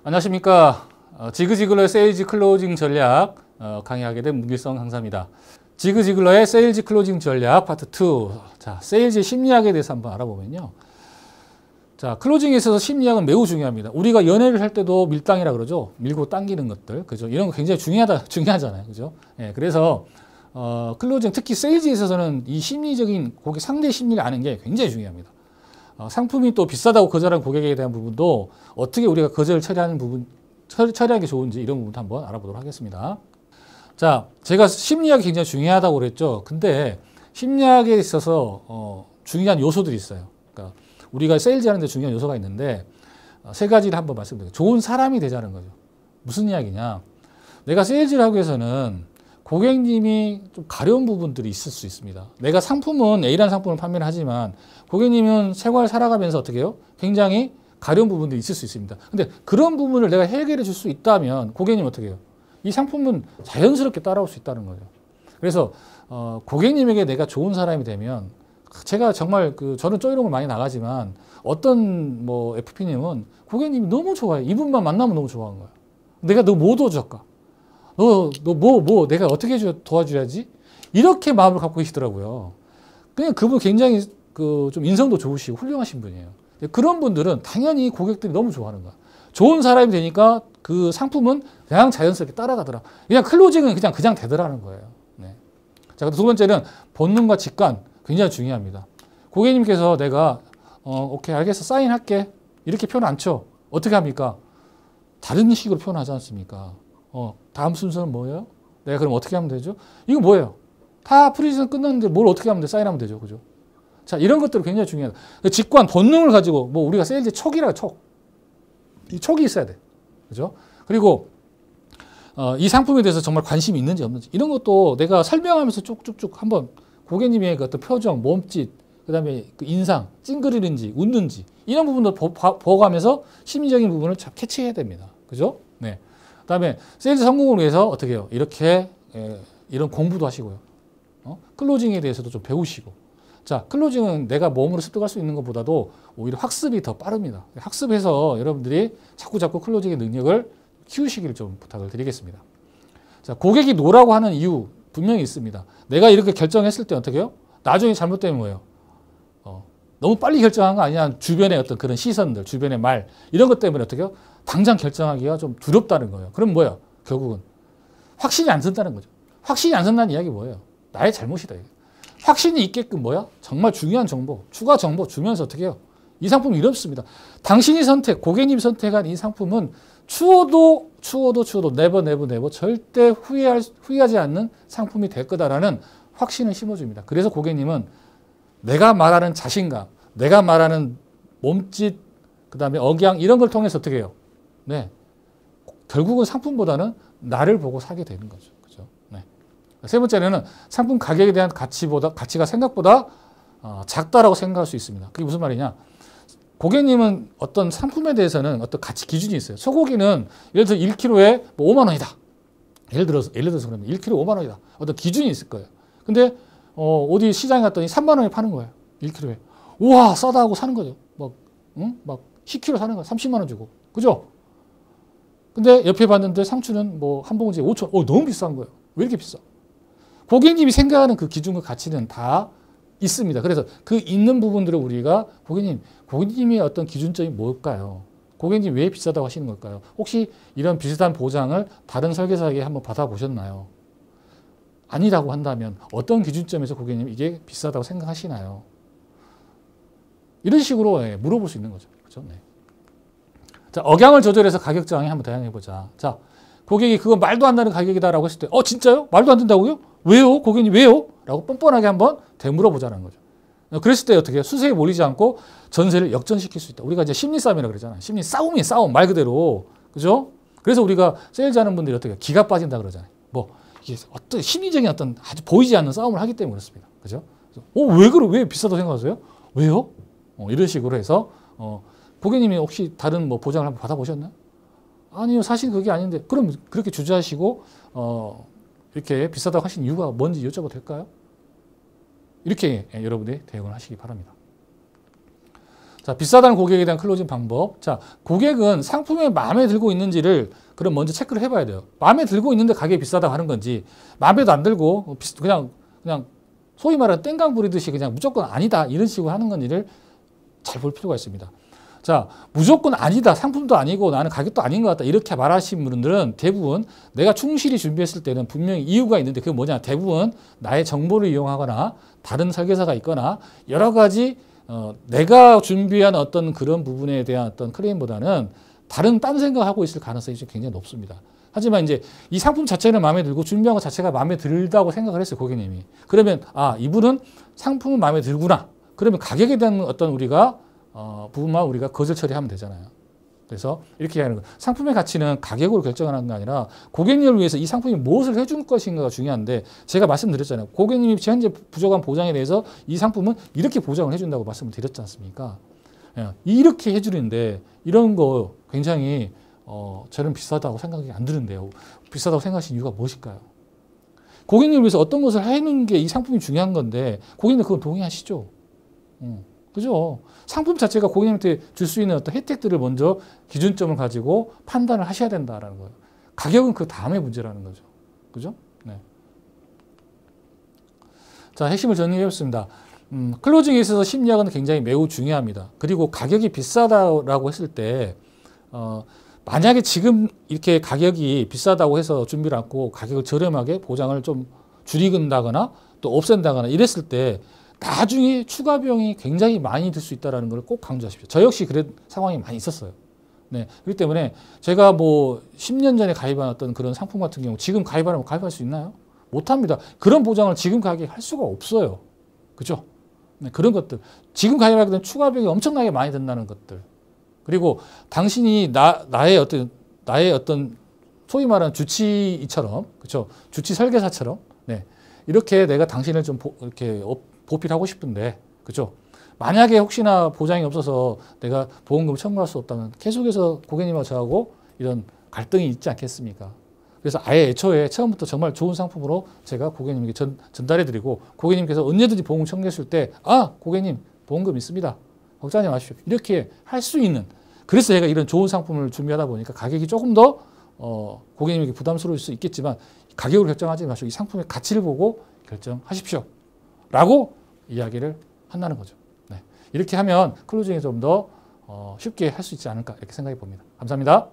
안녕하십니까. 지그지글러의 세일즈 클로징 전략 강의하게 된 문길성 강사입니다. 지그지글러의 세일즈 클로징 전략 파트 2. 자, 세일즈 심리학에 대해서 한번 알아보면요. 자, 클로징에 있어서 심리학은 매우 중요합니다. 우리가 연애를 할 때도 밀당이라 그러죠. 밀고 당기는 것들. 그죠? 이런 거 굉장히 중요하잖아요. 그죠? 예, 그래서 클로징, 특히 세일즈에 있어서는 이 심리적인 고객 상대 심리를 아는 게 굉장히 중요합니다. 상품이 또 비싸다고 거절한 고객에 대한 부분도 어떻게 우리가 거절을 처리하는 게 좋은지 이런 부분도 한번 알아보도록 하겠습니다. 자, 제가 심리학이 굉장히 중요하다고 그랬죠. 근데 심리학에 있어서 중요한 요소들이 있어요. 그러니까 우리가 세일즈 하는데 중요한 요소가 있는데 세 가지를 한번 말씀드릴게요. 좋은 사람이 되자는 거죠. 무슨 이야기냐? 내가 세일즈를 하기 위해서는 고객님이 좀 가려운 부분들이 있을 수 있습니다. 내가 상품은 A라는 상품을 판매를 하지만 고객님은 생활 살아가면서 어떻게 해요? 굉장히 가려운 부분들이 있을 수 있습니다. 근데 그런 부분을 내가 해결해 줄 수 있다면 고객님 어떻게 해요? 이 상품은 자연스럽게 따라올 수 있다는 거죠. 그래서 고객님에게 내가 좋은 사람이 되면 제가 정말 저는 쪼이롱을 많이 나가지만 어떤 FP님은 고객님이 너무 좋아해. 이분만 만나면 너무 좋아하는 거야. 내가 너 뭐 도와줄까? 내가 어떻게 도와줘야지? 이렇게 마음을 갖고 계시더라고요. 그냥 그분 굉장히 좀 인성도 좋으시고 훌륭하신 분이에요. 그런 분들은 당연히 고객들이 너무 좋아하는 거야. 좋은 사람이 되니까 그 상품은 그냥 자연스럽게 따라가더라. 그냥 클로징은 그냥 되더라는 거예요. 네. 자, 두 번째는 본능과 직관 굉장히 중요합니다. 고객님께서 내가 오케이 알겠어 사인할게 이렇게 표현 안 쳐. 어떻게 합니까? 다른 식으로 표현하지 않습니까? 다음 순서는 뭐예요? 내가 그럼 어떻게 하면 되죠? 이거 뭐예요? 다 프리즌 끝났는데 뭘 어떻게 하면 돼? 사인하면 되죠. 그죠? 자, 이런 것들은 굉장히 중요하다. 직관, 본능을 가지고, 우리가 세일즈 촉이라 촉. 이 촉이 있어야 돼. 그죠? 그리고, 이 상품에 대해서 정말 관심이 있는지 없는지, 이런 것도 내가 설명하면서 쭉쭉쭉 한번 고객님의 그 어떤 표정, 몸짓, 그 다음에 그 인상, 찡그리는지, 웃는지, 이런 부분도 보고하면서 심리적인 부분을 잘 캐치해야 됩니다. 그죠? 네. 그 다음에 세일즈 성공을 위해서 어떻게 해요? 이렇게, 이런 공부도 하시고요. 클로징에 대해서도 좀 배우시고. 자, 클로징은 내가 몸으로 습득할 수 있는 것보다도 오히려 학습이 더 빠릅니다. 학습해서 여러분들이 자꾸 클로징의 능력을 키우시기를 좀 부탁을 드리겠습니다. 자, 고객이 노라고 하는 이유 분명히 있습니다. 내가 이렇게 결정했을 때 어떻게 해요? 나중에 잘못되면 뭐예요? 너무 빨리 결정한 거 아니냐? 주변의 어떤 그런 시선들, 주변의 말, 이런 것 때문에 어떻게 해요? 당장 결정하기가 좀 두렵다는 거예요. 그럼 뭐야? 결국은 확신이 안 선다는 거죠. 확신이 안 선다는 이야기 뭐예요? 나의 잘못이다. 이게. 확신이 있게끔 뭐야? 정말 중요한 정보, 추가 정보 주면서 어떻게 해요? 이 상품이 이렇습니다. 당신이 고객님 선택한 이 상품은 추워도 never 절대 후회하지 않는 상품이 될 거다라는 확신을 심어줍니다. 그래서 고객님은 내가 말하는 자신감, 내가 말하는 몸짓, 그 다음에 억양 이런 걸 통해서 어떻게 해요? 네, 결국은 상품보다는 나를 보고 사게 되는 거죠. 그죠? 네. 세 번째는 상품 가격에 대한 가치가 생각보다 작다라고 생각할 수 있습니다. 그게 무슨 말이냐? 고객님은 어떤 상품에 대해서는 어떤 가치 기준이 있어요. 소고기는 예를 들어서 1kg에 5만 원이다. 예를 들어서 그러면 1kg 5만 원이다. 어떤 기준이 있을 거예요. 근데 어디 시장에 갔더니 3만 원에 파는 거예요. 1kg에. 우와, 싸다 하고 사는 거죠. 막 10kg 사는 거야. 30만 원 주고. 그죠? 근데 옆에 봤는데 상추는 한 봉지에 5천 원. 너무 비싼 거예요. 왜 이렇게 비싸? 고객님이 생각하는 그 기준과 가치는 다 있습니다. 그래서 그 있는 부분들을 우리가 고객님의 어떤 기준점이 뭘까요? 고객님 왜 비싸다고 하시는 걸까요? 혹시 이런 비슷한 보장을 다른 설계사에게 한번 받아보셨나요? 아니라고 한다면 어떤 기준점에서 고객님 이게 비싸다고 생각하시나요? 이런 식으로 물어볼 수 있는 거죠. 그렇죠? 네. 자, 억양을 조절해서 가격 저항에 한번 대응해보자. 자, 고객이 그거 말도 안 되는 가격이다라고 했을 때, 진짜요? 말도 안 된다고요? 왜요? 고객님 왜요? 라고 뻔뻔하게 한번 되물어보자는 거죠. 그랬을 때 어떻게 해요? 수세에 몰리지 않고 전세를 역전시킬 수 있다. 우리가 이제 심리 싸움이라고 그러잖아요. 심리 싸움이 싸움 말 그대로. 그죠? 그래서 우리가 세일즈 하는 분들이 어떻게 해요? 기가 빠진다 그러잖아요. 이게 어떤 심리적인 어떤 아주 보이지 않는 싸움을 하기 때문에 그렇습니다. 그죠? 왜 비싸다고 생각하세요? 왜요? 이런 식으로 해서, 고객님이 혹시 다른 보장을 한번 받아보셨나요? 아니요, 사실 그게 아닌데, 그럼 그렇게 주저하시고, 이렇게 비싸다고 하신 이유가 뭔지 여쭤봐도 될까요? 이렇게 여러분들이 대응을 하시기 바랍니다. 자, 비싸다는 고객에 대한 클로징 방법. 자, 고객은 상품이 마음에 들고 있는지를 그럼 먼저 체크를 해봐야 돼요. 마음에 들고 있는데 가격이 비싸다고 하는 건지, 마음에도 안 들고 그냥 소위 말하는 땡강 부리듯이 그냥 무조건 아니다 이런 식으로 하는 건지를 잘 볼 필요가 있습니다. 자, 무조건 아니다, 상품도 아니고 나는 가격도 아닌 것 같다 이렇게 말하시는 분들은 대부분 내가 충실히 준비했을 때는 분명히 이유가 있는데 그게 뭐냐, 대부분 나의 정보를 이용하거나 다른 설계사가 있거나 여러 가지 내가 준비한 어떤 그런 부분에 대한 어떤 클레임보다는 딴 생각하고 있을 가능성이 좀 굉장히 높습니다. 하지만 이제 이 상품 자체는 마음에 들고 준비한 것 자체가 마음에 들다고 생각을 했어요, 고객님이. 그러면 이분은 상품은 마음에 들구나. 그러면 가격에 대한 어떤 부분만 우리가 거절 처리하면 되잖아요. 그래서 이렇게 하는 거. 상품의 가치는 가격으로 결정하는 게 아니라 고객님을 위해서 이 상품이 무엇을 해줄 것인가가 중요한데, 제가 말씀드렸잖아요. 고객님이 현재 부족한 보장에 대해서 이 상품은 이렇게 보장을 해준다고 말씀을 드렸지 않습니까? 이렇게 해주는데 이런 거 굉장히 저는 비싸다고 생각이 안 드는데요. 비싸다고 생각하시는 이유가 무엇일까요? 고객님을 위해서 어떤 것을 해주는 게 이 상품이 중요한 건데 고객님 그건 동의하시죠? 그죠? 상품 자체가 고객님한테 줄 수 있는 어떤 혜택들을 먼저 기준점을 가지고 판단을 하셔야 된다라는 거예요. 가격은 그 다음의 문제라는 거죠. 그죠? 네. 자, 핵심을 정리해봤습니다. 클로징에 있어서 심리학은 굉장히 매우 중요합니다. 그리고 가격이 비싸다라고 했을 때, 만약에 지금 이렇게 가격이 비싸다고 해서 준비를 않고 가격을 저렴하게 보장을 좀 줄이긴다거나 또 없앤다거나 이랬을 때 나중에 추가 비용이 굉장히 많이 들 수 있다는 걸 꼭 강조하십시오. 저 역시 그런 상황이 많이 있었어요. 네. 그렇기 때문에 제가 10년 전에 가입한 어떤 그런 상품 같은 경우 지금 가입하려면 가입할 수 있나요? 못합니다. 그런 보장을 지금 가격에 할 수가 없어요. 그죠? 네, 그런 것들. 지금 가입하게 되면 추가 비용이 엄청나게 많이 든다는 것들. 그리고 당신이 나의 어떤 소위 말하는 주치의처럼, 그렇죠? 주치 설계사처럼, 네. 이렇게 내가 당신을 좀 이렇게 보필하고 싶은데, 그렇죠? 만약에 혹시나 보장이 없어서 내가 보험금을 청구할 수 없다면 계속해서 고객님하고 저하고 이런 갈등이 있지 않겠습니까? 그래서 아예 애초에 처음부터 정말 좋은 상품으로 제가 고객님에게 전달해드리고 고객님께서 언제든지 보험을 청구했을 때 고객님 보험금 있습니다. 걱정하지 마십시오. 이렇게 할 수 있는, 그래서 제가 이런 좋은 상품을 준비하다 보니까 가격이 조금 더 고객님에게 부담스러울 수 있겠지만 가격을 결정하지 마시고 이 상품의 가치를 보고 결정하십시오. 라고 이야기를 한다는 거죠. 네. 이렇게 하면 클로징이 좀 더 쉽게 할 수 있지 않을까 이렇게 생각해 봅니다. 감사합니다.